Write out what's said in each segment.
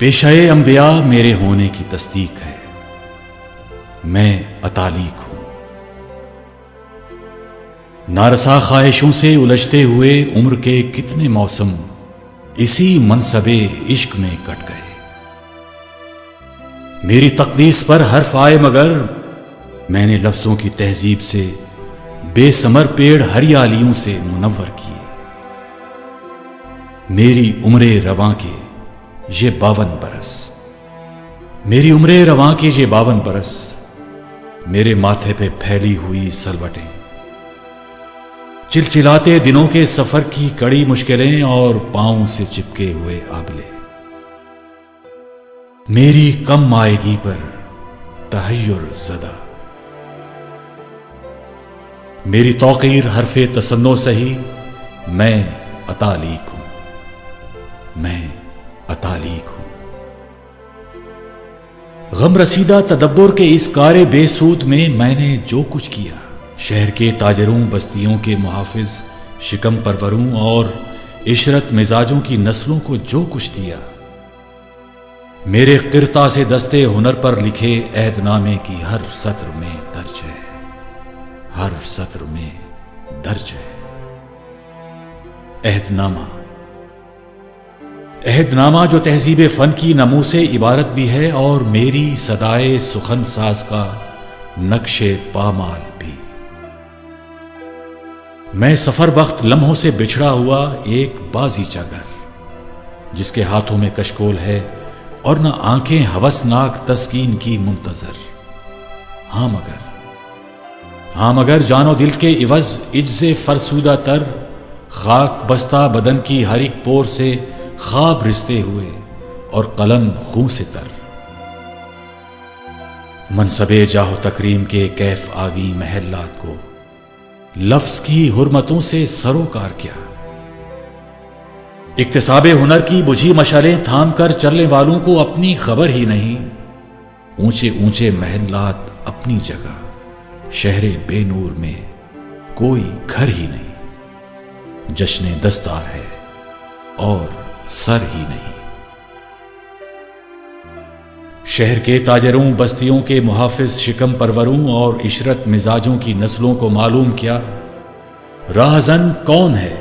پیشہ انبیاء میرے ہونے کی تصدیق ہے، میں اتالیق ہوں۔ نارسا خواہشوں سے الجھتے ہوئے عمر کے کتنے موسم اسی منصب عشق میں کٹ گئے۔ میری تقدیس پر حرف آئے مگر میں نے لفظوں کی تہذیب سے بے ثمر پیڑ ہریالیوں سے منور کیے۔ میری عمر رواں کے یہ 52 برس، میری عمر رواں کے یہ 52 برس، میرے ماتھے پہ پھیلی ہوئی سلوٹیں، چلچلاتے دنوں کے سفر کی کڑی مشکلیں اور پاؤں سے چپکے ہوئے آبلے، میری کم مائگی پر تحیر زدہ، میری توقیر حرف تصنع سہی، میں اتالیق ہوں، میں اتالیق ہوں۔ غم رسیدہ تدبر کے اس کار بے سود میں میں نے جو کچھ کیا، شہر کے تاجروں، بستیوں کے محافظ، شکم پروروں اور عشرت مزاجوں کی نسلوں کو جو کچھ دیا، میرے قرطا سے دستے ہنر پر لکھے عہد نامے کی ہر سطر میں درج ہے، ہر سطر میں درج ہے۔ عہد نامہ، عہد نامہ جو تہذیب فن کی نمو سے عبارت بھی ہے اور میری صدائے سخن ساز کا نقش پامال بھی۔ میں سفر بخت لمحوں سے بچھڑا ہوا ایک بازیچہ گر، جس کے ہاتھوں میں کشکول ہے اور نہ آنکھیں ہوسناک تسکین کی منتظر۔ ہاں مگر جان و دل کے عوض عجز فرسودہ تر، خاک بستہ بدن کی ہر ایک پور سے خواب رستے ہوئے اور قلم خون سے تر، منصب جاہ و تکریم کے کیف آگی محلات کو لفظ کی حرمتوں سے سروکار کیا۔ اکتساب ہنر کی بجھی مشعلیں تھام کر چلنے والوں کو اپنی خبر ہی نہیں، اونچے اونچے محلات اپنی جگہ، شہر بے نور میں کوئی گھر ہی نہیں، جشن دستار ہے اور سر ہی نہیں۔ شہر کے تاجروں، بستیوں کے محافظ، شکم پروروں اور عشرت مزاجوں کی نسلوں کو معلوم کیا راہزن کون ہے،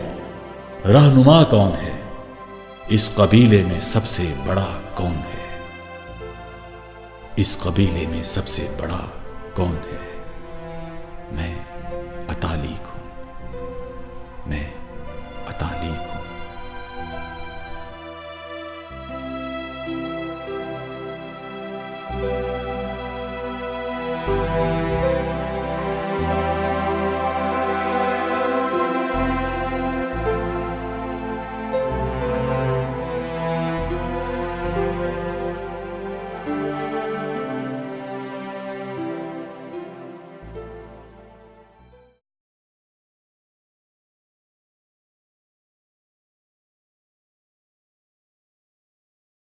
رہنما کون ہے، اس قبیلے میں سب سے بڑا کون ہے، اس قبیلے میں سب سے بڑا کون ہے۔ میں اتالیق ہوں۔